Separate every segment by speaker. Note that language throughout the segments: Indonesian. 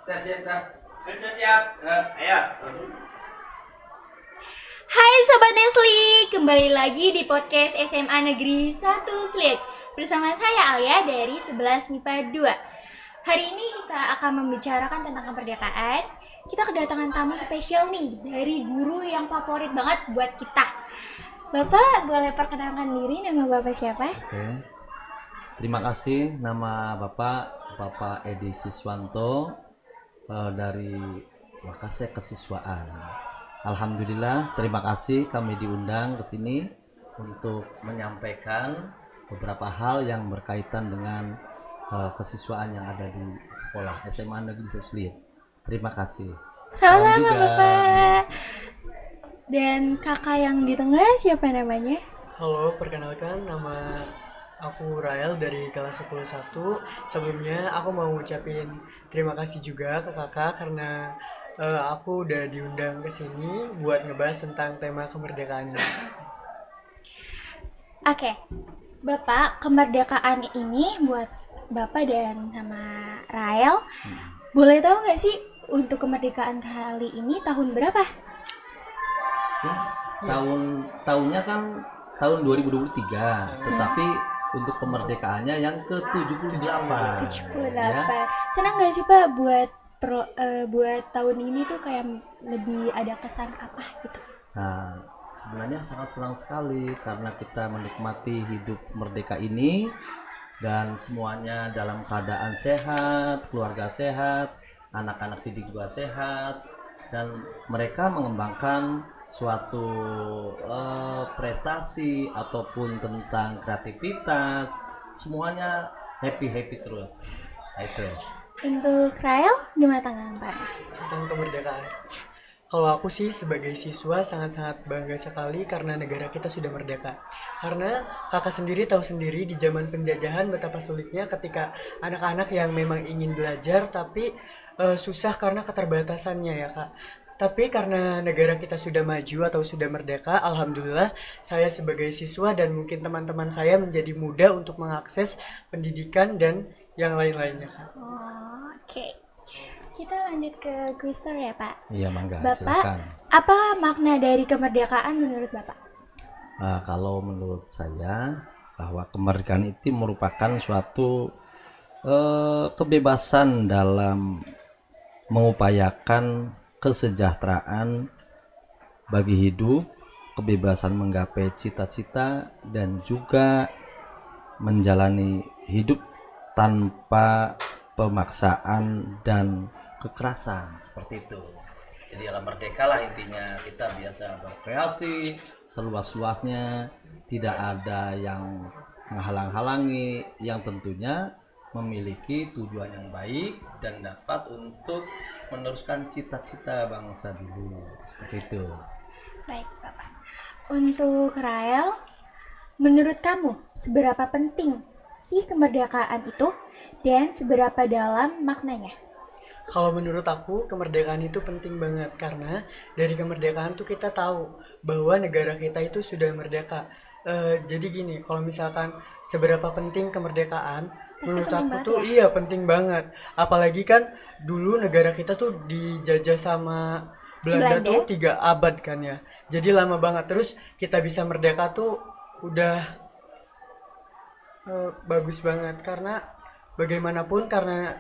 Speaker 1: Sudah siap kah?
Speaker 2: Sudah siap. Ayo.
Speaker 3: Hai Sobat Nesli, kembali lagi di podcast SMA Negeri 1 Sliek. Bersama saya Alia dari 11 MIPA 2. Hari ini kita akan membicarakan tentang kemerdekaan. Kita kedatangan tamu spesial nih dari guru yang favorit banget buat kita. Bapak boleh perkenalkan diri, nama Bapak siapa?
Speaker 4: Oke. Terima kasih, nama Bapak Edi Siswanto dari Wakase Kesiswaan. Alhamdulillah, terima kasih kami diundang ke sini untuk menyampaikan beberapa hal yang berkaitan dengan kesiswaan yang ada di sekolah SMA Negeri 1 Sliek. Terima kasih.
Speaker 3: Sama-sama Bapak. Dan kakak yang di tengah siapa namanya?
Speaker 2: Halo, perkenalkan nama aku Rael dari kelas 101. Sebelumnya aku mau ucapin terima kasih juga ke kakak karena aku udah diundang ke sini buat ngebahas tentang tema kemerdekaan ini.
Speaker 3: Oke, Bapak, kemerdekaan ini buat Bapak dan sama Rael, boleh tahu nggak sih untuk kemerdekaan kali ini tahun berapa?
Speaker 4: Tahunnya kan tahun 2023, tetapi untuk kemerdekaannya yang ke-78.
Speaker 3: 78.
Speaker 4: Ya.
Speaker 3: Senang nggak sih Pak buat tahun ini tuh kayak lebih ada kesan apa gitu?
Speaker 4: Nah, sebenarnya sangat senang sekali karena kita menikmati hidup merdeka ini dan semuanya dalam keadaan sehat, keluarga sehat, anak-anak didik juga sehat, dan mereka mengembangkan suatu prestasi ataupun tentang kreativitas, semuanya happy terus. Nah, itu.
Speaker 3: Untuk Rael gimana tanggapan Pak?
Speaker 2: Tentang kemerdekaan. Kalau aku sih sebagai siswa sangat-sangat bangga sekali karena negara kita sudah merdeka. Karena kakak sendiri tahu sendiri di zaman penjajahan betapa sulitnya ketika anak-anak yang memang ingin belajar tapi susah karena keterbatasannya ya kak. Tapi karena negara kita sudah maju atau sudah merdeka, alhamdulillah saya sebagai siswa dan mungkin teman-teman saya menjadi mudah untuk mengakses pendidikan dan yang lain-lainnya kak.
Speaker 3: Oh, oke. Kita lanjut ke Twister ya Pak.
Speaker 4: Iya, mangga,
Speaker 3: Bapak,
Speaker 4: silakan.
Speaker 3: apa makna dari kemerdekaan menurut Bapak?
Speaker 4: Kalau menurut saya bahwa kemerdekaan itu merupakan suatu kebebasan dalam mengupayakan kesejahteraan bagi hidup, kebebasan menggapai cita-cita, dan juga menjalani hidup tanpa pemaksaan dan kekerasan, seperti itu. Jadi dalam merdeka lah intinya, kita biasa berkreasi seluas-luasnya, tidak ada yang menghalang-halangi, yang tentunya memiliki tujuan yang baik dan dapat untuk meneruskan cita-cita bangsa dulu, seperti itu.
Speaker 3: Baik Bapak. Untuk Rael, menurut kamu seberapa penting sih kemerdekaan itu dan seberapa dalam maknanya?
Speaker 2: Kalau menurut aku kemerdekaan itu penting banget karena dari kemerdekaan tuh kita tahu bahwa negara kita itu sudah merdeka. Jadi gini, kalau misalkan seberapa penting kemerdekaan,
Speaker 3: Pasti
Speaker 2: menurut
Speaker 3: penting
Speaker 2: aku
Speaker 3: banget
Speaker 2: tuh
Speaker 3: ya.
Speaker 2: iya penting banget. Apalagi kan dulu negara kita tuh dijajah sama Belanda
Speaker 3: Belanda?
Speaker 2: tuh 3 abad kan ya. Jadi lama banget. Terus kita bisa merdeka tuh udah bagus banget karena bagaimanapun karena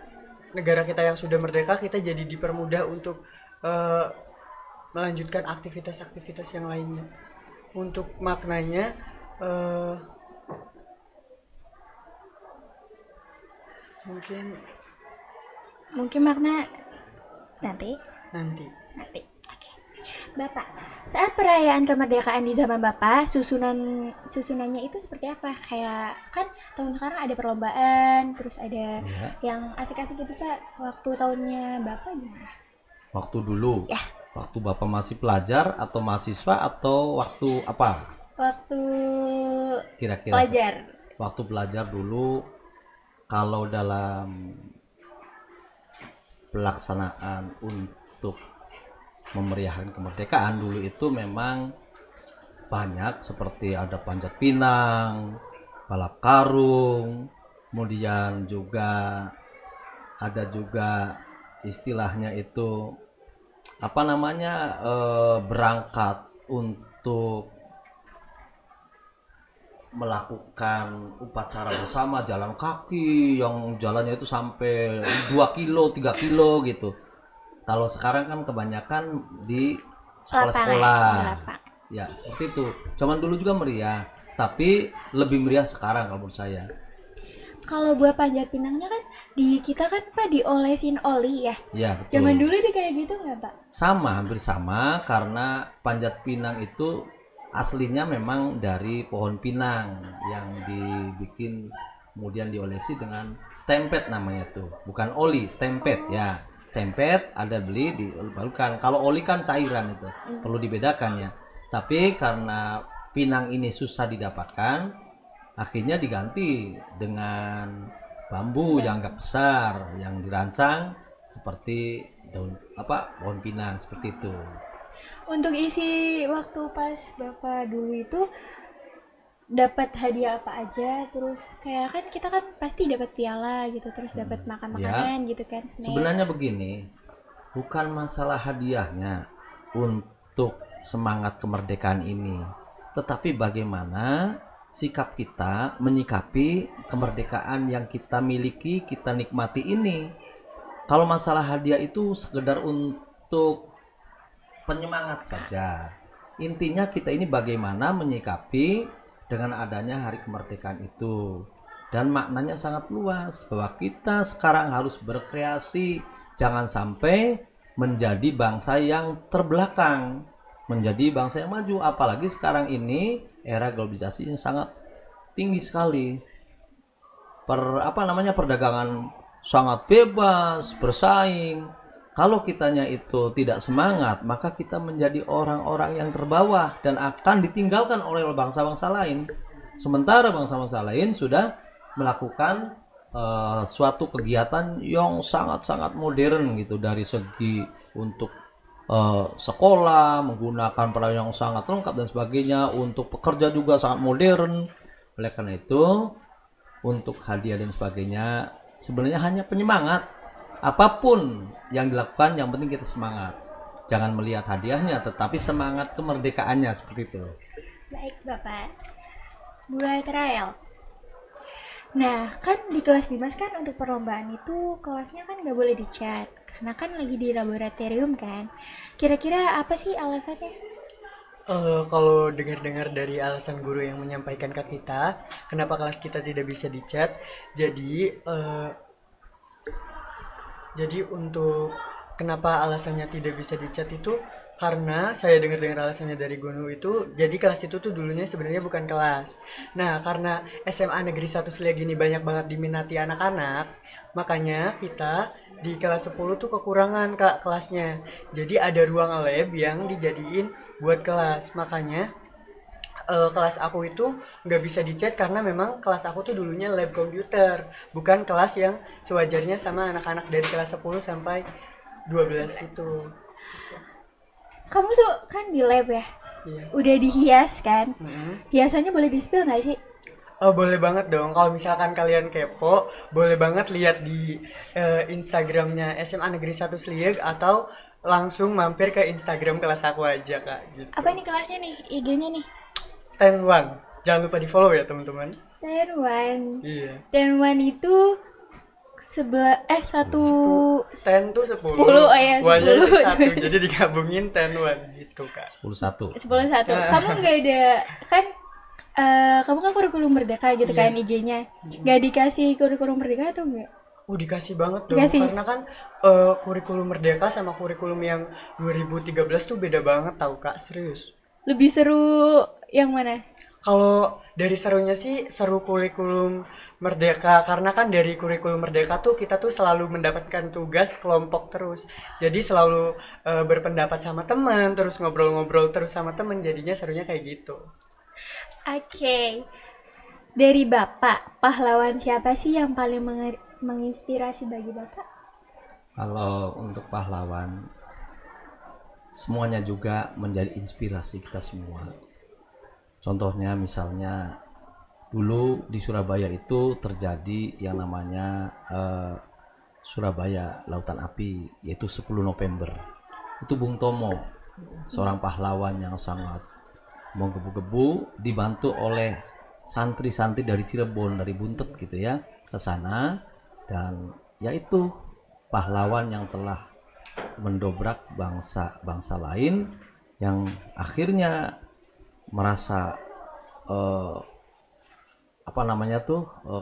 Speaker 2: negara kita yang sudah merdeka kita jadi dipermudah untuk eh, melanjutkan aktivitas-aktivitas yang lainnya. Untuk maknanya eh,
Speaker 3: Mungkin makna nanti.
Speaker 2: nanti.
Speaker 3: Oke. Bapak, saat perayaan kemerdekaan di zaman Bapak, susunannya itu seperti apa? Kayak kan tahun sekarang ada perlombaan, terus ada
Speaker 4: Ya,
Speaker 3: yang asik-asik gitu Pak. Waktu tahunnya Bapak gimana?
Speaker 4: waktu dulu,
Speaker 3: Ya.
Speaker 4: waktu Bapak masih pelajar atau mahasiswa atau waktu apa?
Speaker 3: Waktu
Speaker 4: Kira-kira
Speaker 3: pelajar.
Speaker 4: waktu belajar dulu, kalau dalam pelaksanaan untuk memeriahkan kemerdekaan dulu itu memang banyak, seperti ada panjat pinang, balap karung, kemudian juga ada juga istilahnya itu apa namanya, berangkat untuk melakukan upacara bersama jalan kaki yang jalannya itu sampai 2 kilo 3 kilo gitu. Kalau sekarang kan kebanyakan di sekolah-sekolah ya seperti itu. Cuman dulu juga meriah, tapi lebih meriah sekarang kalau menurut saya.
Speaker 3: Kalau buah panjat pinangnya kan di kita kan Pak diolesin oli ya.
Speaker 4: Ya betul.
Speaker 3: Zaman dulu di kayak gitu nggak Pak?
Speaker 4: Sama, hampir sama, karena panjat pinang itu aslinya memang dari pohon pinang yang dibikin kemudian diolesi dengan stempet namanya tuh, bukan oli, stempet ya. Stempet ada beli dibalukan. Kalau oli kan cairan itu, perlu dibedakan ya. Tapi karena pinang ini susah didapatkan, akhirnya diganti dengan bambu yang agak besar yang dirancang seperti daun pohon pinang seperti itu.
Speaker 3: Untuk isi waktu pas Bapak dulu itu dapat hadiah apa aja, terus kayak kan kita kan pasti dapat piala gitu, terus dapat makan makanan gitu kan.
Speaker 4: Sebenarnya begini, bukan masalah hadiahnya untuk semangat kemerdekaan ini, tetapi bagaimana sikap kita menyikapi kemerdekaan yang kita miliki, kita nikmati ini. Kalau masalah hadiah itu sekedar untuk penyemangat saja. Intinya kita ini bagaimana menyikapi dengan adanya hari kemerdekaan itu. Dan maknanya sangat luas bahwa kita sekarang harus berkreasi, jangan sampai menjadi bangsa yang terbelakang, menjadi bangsa yang maju. Apalagi sekarang ini era globalisasi yang sangat tinggi sekali. Perdagangan sangat bebas, bersaing. Kalau kitanya itu tidak semangat, maka kita menjadi orang-orang yang terbawah dan akan ditinggalkan oleh bangsa-bangsa lain. Sementara bangsa-bangsa lain sudah melakukan suatu kegiatan yang sangat-sangat modern gitu, dari segi untuk sekolah menggunakan peralatan yang sangat lengkap dan sebagainya, untuk pekerja juga sangat modern. Oleh karena itu, untuk hadiah dan sebagainya sebenarnya hanya penyemangat. Apapun yang dilakukan, yang penting kita semangat. Jangan melihat hadiahnya, tetapi semangat kemerdekaannya, seperti itu.
Speaker 3: Baik Bapak. Buat trial. Nah, kan di kelas Dimas kan untuk perlombaan itu kelasnya kan nggak boleh dicat, karena kan lagi di laboratorium kan. Kira-kira apa sih alasannya?
Speaker 2: Kalau dengar-dengar dari alasan guru yang menyampaikan ke kita, kenapa kelas kita tidak bisa dicat, jadi untuk kenapa alasannya tidak bisa dicat itu karena saya dengar-dengar alasannya dari guru itu, jadi kelas itu tuh dulunya sebenarnya bukan kelas. Nah, karena SMA Negeri 1 Sliag ini banyak banget diminati anak-anak, makanya kita di kelas 10 tuh kekurangan Kak kelasnya. Jadi ada ruang lab yang dijadiin buat kelas. Makanya kelas aku itu nggak bisa dicat karena memang kelas aku tuh dulunya lab komputer, bukan kelas yang sewajarnya sama anak-anak dari kelas 10 sampai 12 itu.
Speaker 3: Kamu tuh kan di lab ya?
Speaker 2: Iya.
Speaker 3: Udah dihias kan? Hiasannya boleh di-spill nggak sih?
Speaker 2: Boleh banget dong. Kalau misalkan kalian kepo, boleh banget lihat di Instagramnya SMA Negeri 1 Sliag atau langsung mampir ke Instagram kelas aku aja Kak. Gitu.
Speaker 3: Apa ini kelasnya nih? IG-nya nih?
Speaker 2: 10-1. Jangan lupa di follow ya teman-teman.
Speaker 3: 10-1.
Speaker 2: Iya.
Speaker 3: 10-1 itu 10
Speaker 2: tuh 10.
Speaker 3: 10, oh ya 10.
Speaker 2: Wanya itu 1, jadi digabungin 10-1 gitu Kak.
Speaker 4: 10-1.
Speaker 3: 10-1. Kamu nggak ada kan kamu kan kurikulum merdeka gitu kan IG-nya. Nggak dikasih kurikulum merdeka atau enggak?
Speaker 2: Oh dikasih banget dong,
Speaker 3: Dikasih.
Speaker 2: karena kan kurikulum merdeka sama kurikulum yang 2013 tuh beda banget tau Kak, serius.
Speaker 3: Lebih seru yang mana?
Speaker 2: Kalau dari serunya sih seru kurikulum merdeka, karena kan dari kurikulum merdeka tuh kita tuh selalu mendapatkan tugas kelompok terus. Jadi selalu berpendapat sama teman, terus ngobrol-ngobrol terus sama teman, jadinya serunya kayak gitu.
Speaker 3: Oke. Dari Bapak, pahlawan siapa sih yang paling menginspirasi bagi Bapak?
Speaker 4: Kalau untuk pahlawan, semuanya juga menjadi inspirasi kita semua. Contohnya misalnya dulu di Surabaya itu terjadi yang namanya Surabaya Lautan Api, yaitu 10 November. Itu Bung Tomo, seorang pahlawan yang sangat menggebu-gebu, dibantu oleh santri-santri dari Cirebon, dari Buntet gitu ya, ke sana. Dan yaitu pahlawan yang telah mendobrak bangsa-bangsa lain yang akhirnya merasa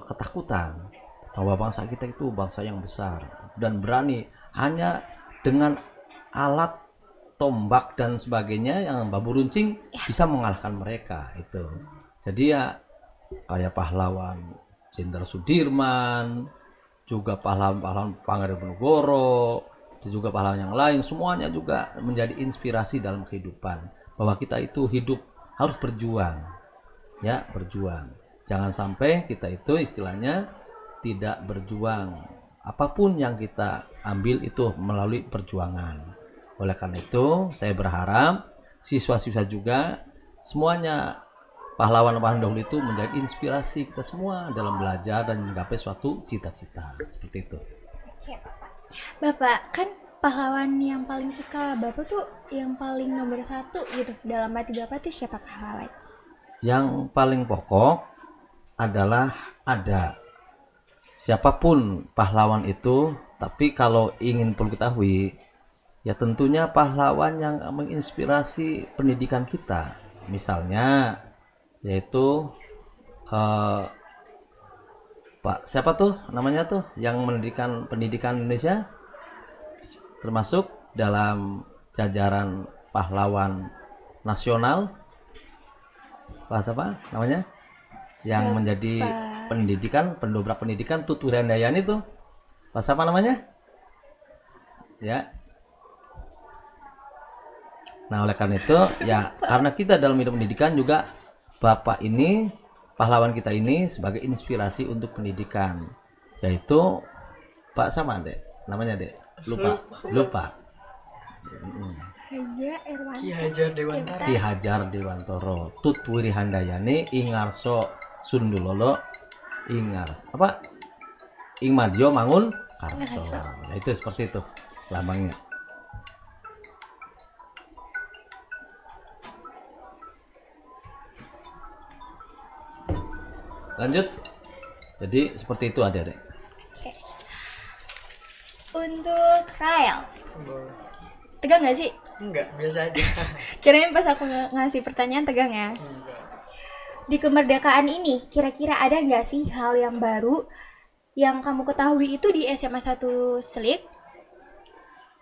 Speaker 4: ketakutan bahwa bangsa kita itu bangsa yang besar dan berani, hanya dengan alat tombak dan sebagainya yang bambu runcing bisa mengalahkan mereka itu. Jadi ya kayak pahlawan Jenderal Sudirman, juga pahlawan-pahlawan Pangeran Diponegoro, dan juga pahlawan yang lain, semuanya juga menjadi inspirasi dalam kehidupan bahwa kita itu hidup harus berjuang, ya berjuang. Jangan sampai kita itu istilahnya tidak berjuang. Apapun yang kita ambil itu melalui perjuangan. Oleh karena itu, saya berharap siswa-siswa juga semuanya pahlawan-pahlawan dahulu itu menjadi inspirasi kita semua dalam belajar dan menggapai suatu cita-cita. Seperti itu.
Speaker 3: Bapak, kan pahlawan yang paling suka Bapak tuh yang paling nomor 1 gitu. Dalam hati Bapak tuh siapa pahlawan?
Speaker 4: Yang paling pokok adalah ada siapapun pahlawan itu, tapi kalau ingin perlu ketahui, ya tentunya pahlawan yang menginspirasi pendidikan kita. Misalnya yaitu Pak siapa tuh namanya tuh yang mendirikan pendidikan Indonesia, termasuk dalam jajaran pahlawan nasional. Pak siapa namanya yang menjadi pendidikan, pendobrak pendidikan, Tut Wiri Handayani tuh. Pak siapa namanya? Ya. Nah, oleh karena itu ya karena kita dalam hidup pendidikan juga Bapak ini, pahlawan kita ini sebagai inspirasi untuk pendidikan, yaitu Pak sama Dek, namanya Dek, lupa.
Speaker 2: Ki Hajar Dewantara.
Speaker 4: Ki Hajar Dewantara, Tut Wiri Handayani, Ingarso Sundulolo, Ingmadjo Mangun Karso. Nah, itu seperti itu lambangnya. Lanjut. Jadi seperti itu adik-adik.
Speaker 3: Oke. Untuk trial, tegang nggak sih?
Speaker 2: Enggak, biasa aja.
Speaker 3: Kirain pas aku ngasih pertanyaan tegang ya.
Speaker 2: Enggak.
Speaker 3: Di kemerdekaan ini, kira-kira ada nggak sih hal yang baru yang kamu ketahui itu di SMA 1 Selik?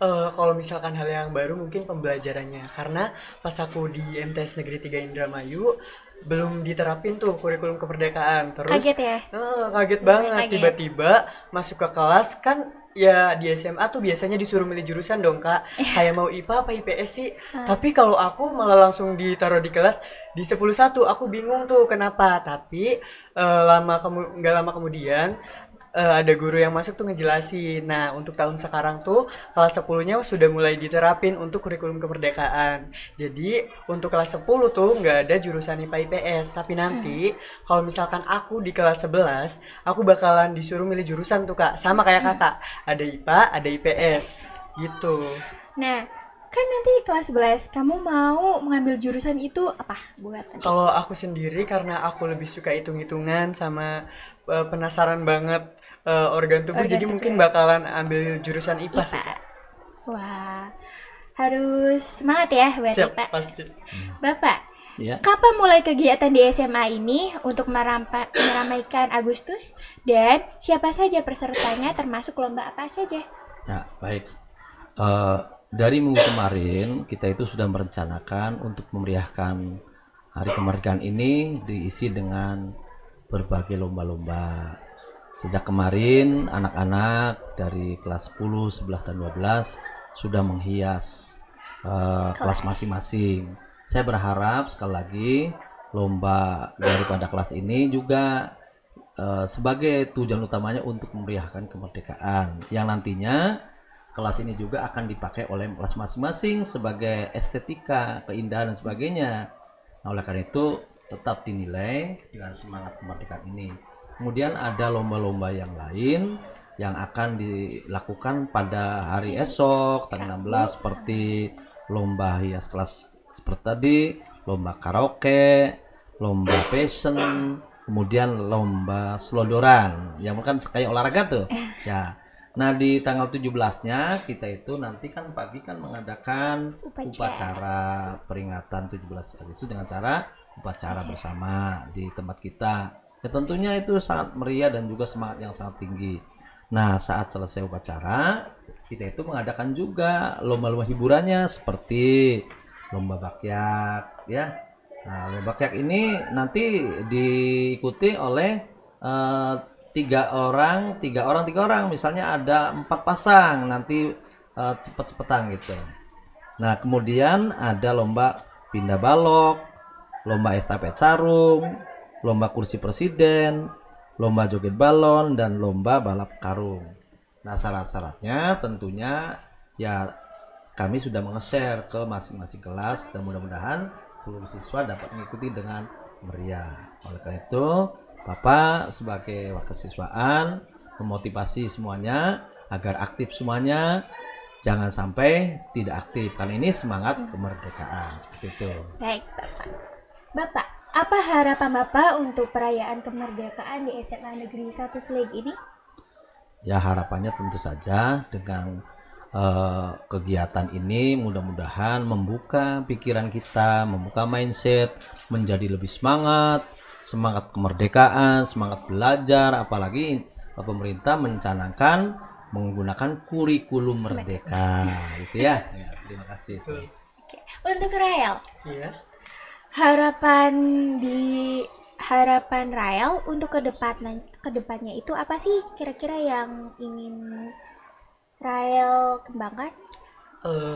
Speaker 2: Kalau misalkan hal yang baru mungkin pembelajarannya, karena pas aku di MTS Negeri 3 Indramayu belum diterapin tuh kurikulum kemerdekaan. Terus
Speaker 3: Kaget ya?
Speaker 2: kaget banget,
Speaker 3: Kaget.
Speaker 2: tiba-tiba masuk ke kelas kan. Ya di SMA tuh biasanya disuruh milih jurusan dong kak, kayak mau IPA apa IPS sih. Tapi kalau aku malah langsung ditaruh di kelas di 10-1. Aku bingung tuh kenapa. Tapi nggak lama kemudian ada guru yang masuk tuh ngejelasin. Nah untuk tahun sekarang tuh kelas 10-nya sudah mulai diterapin untuk kurikulum kemerdekaan. Jadi untuk kelas 10 tuh nggak ada jurusan IPA IPS. Tapi nanti kalau misalkan aku di kelas 11, aku bakalan disuruh milih jurusan tuh kak, sama kayak kakak, ada IPA ada IPS gitu.
Speaker 3: Nah, kan nanti kelas 11 kamu mau mengambil jurusan itu apa buat nanti?
Speaker 2: Kalau aku sendiri karena aku lebih suka hitung-hitungan sama penasaran banget organ tubuh,
Speaker 3: Organ
Speaker 2: jadi
Speaker 3: tubuh.
Speaker 2: mungkin bakalan ambil jurusan IPA sih.
Speaker 3: IPA. Wah, harus semangat ya buat
Speaker 2: Siap,
Speaker 3: IPA.
Speaker 2: pasti.
Speaker 3: Bapak,
Speaker 4: Ya.
Speaker 3: kapan mulai kegiatan di SMA ini untuk meramaikan Agustus, dan siapa saja pesertanya termasuk lomba apa saja?
Speaker 4: Ya, baik. Dari minggu kemarin kita itu sudah merencanakan untuk memeriahkan hari kemerdekaan ini diisi dengan berbagai lomba-lomba. Sejak kemarin anak-anak dari kelas 10, 11 dan 12 sudah menghias kelas masing-masing. Saya berharap sekali lagi lomba daripada kelas ini juga sebagai tujuan utamanya untuk memeriahkan kemerdekaan, yang nantinya kelas ini juga akan dipakai oleh kelas masing-masing sebagai estetika, keindahan dan sebagainya. Nah, oleh karena itu tetap dinilai dengan semangat kemerdekaan ini. Kemudian ada lomba-lomba yang lain yang akan dilakukan pada hari esok tanggal 16 seperti lomba hias kelas seperti tadi, lomba karaoke, lomba fashion, kemudian lomba selodoran yang bukan kayak olahraga tuh ya. Nah di tanggal 17-nya kita itu nanti kan pagi kan mengadakan upacara peringatan 17 Agustus dengan cara upacara bersama di tempat kita ya, tentunya itu sangat meriah dan juga semangat yang sangat tinggi. Nah saat selesai upacara kita itu mengadakan juga lomba-lomba hiburannya seperti lomba bakyak ya. Nah, lomba bakyak ini nanti diikuti oleh tiga orang, misalnya ada 4 pasang nanti cepet-cepetan gitu. Nah kemudian ada lomba pindah balok, lomba estafet sarung, lomba kursi presiden, lomba joget balon, dan lomba balap karung. Nah syarat-syaratnya tentunya ya kami sudah menge-share ke masing-masing kelas dan mudah-mudahan seluruh siswa dapat mengikuti dengan meriah. Oleh karena itu Bapak sebagai wakasiswaan memotivasi semuanya agar aktif semuanya, jangan sampai tidak aktif karena ini semangat kemerdekaan seperti itu.
Speaker 3: Baik Bapak, apa harapan Bapak untuk perayaan kemerdekaan di SMA Negeri 1 Sleg ini?
Speaker 4: Ya harapannya tentu saja dengan kegiatan ini mudah-mudahan membuka pikiran kita, membuka mindset, menjadi lebih semangat kemerdekaan, semangat belajar, apalagi pemerintah mencanangkan menggunakan kurikulum merdeka gitu ya. Terima kasih.
Speaker 3: Oke. Untuk Rael,
Speaker 2: Iya.
Speaker 3: harapan Rael untuk kedepannya itu apa sih kira-kira yang ingin Rael kembangkan?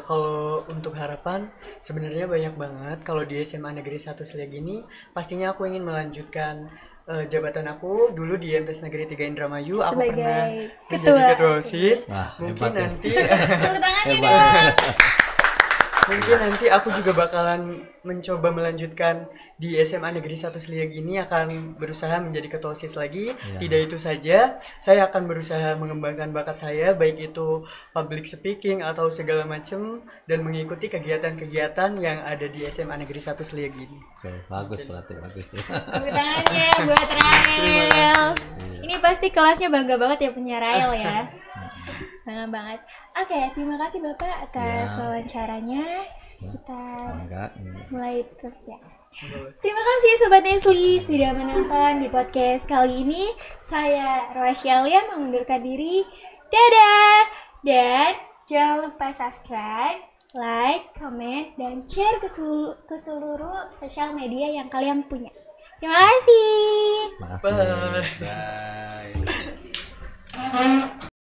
Speaker 2: Kalau untuk harapan sebenarnya banyak banget. Kalau di SMA Negeri 1 Sleg ini pastinya aku ingin melanjutkan jabatan aku dulu di MTs Negeri 3 Indramayu. Aku
Speaker 3: Sebagai
Speaker 2: pernah
Speaker 3: ketua
Speaker 2: menjadi ketua OSIS.
Speaker 4: Wah,
Speaker 2: Mungkin
Speaker 4: hebat ya.
Speaker 2: nanti
Speaker 3: Tepuk tangannya
Speaker 4: Hebat.
Speaker 3: dong.
Speaker 2: mungkin nanti aku juga bakalan mencoba melanjutkan di SMA Negeri 1 Sliag ini, akan berusaha menjadi ketua OSIS lagi.
Speaker 4: Ya.
Speaker 2: Tidak itu saja, saya akan berusaha mengembangkan bakat saya, baik itu public speaking atau segala macam, dan mengikuti kegiatan-kegiatan yang ada di SMA Negeri 1 Sliag ini.
Speaker 4: Oke, bagus berarti bagus tuh.
Speaker 3: Tepuk tangannya buat Rael. Ini pasti kelasnya bangga banget ya punya Rael ya. Bangga banget. Oke, terima kasih Bapak atas
Speaker 4: Ya.
Speaker 3: wawancaranya. Kita
Speaker 4: Enggak.
Speaker 3: mulai kerja. Terima kasih Sobat Nesli sudah menonton di podcast kali ini. Saya Roasyalia mengundurkan diri. Dadah! Dan jangan lupa subscribe, like, comment, dan share ke seluruh sosial media yang kalian punya. Terima kasih.
Speaker 4: Makasih.
Speaker 2: Bye.
Speaker 4: Bye.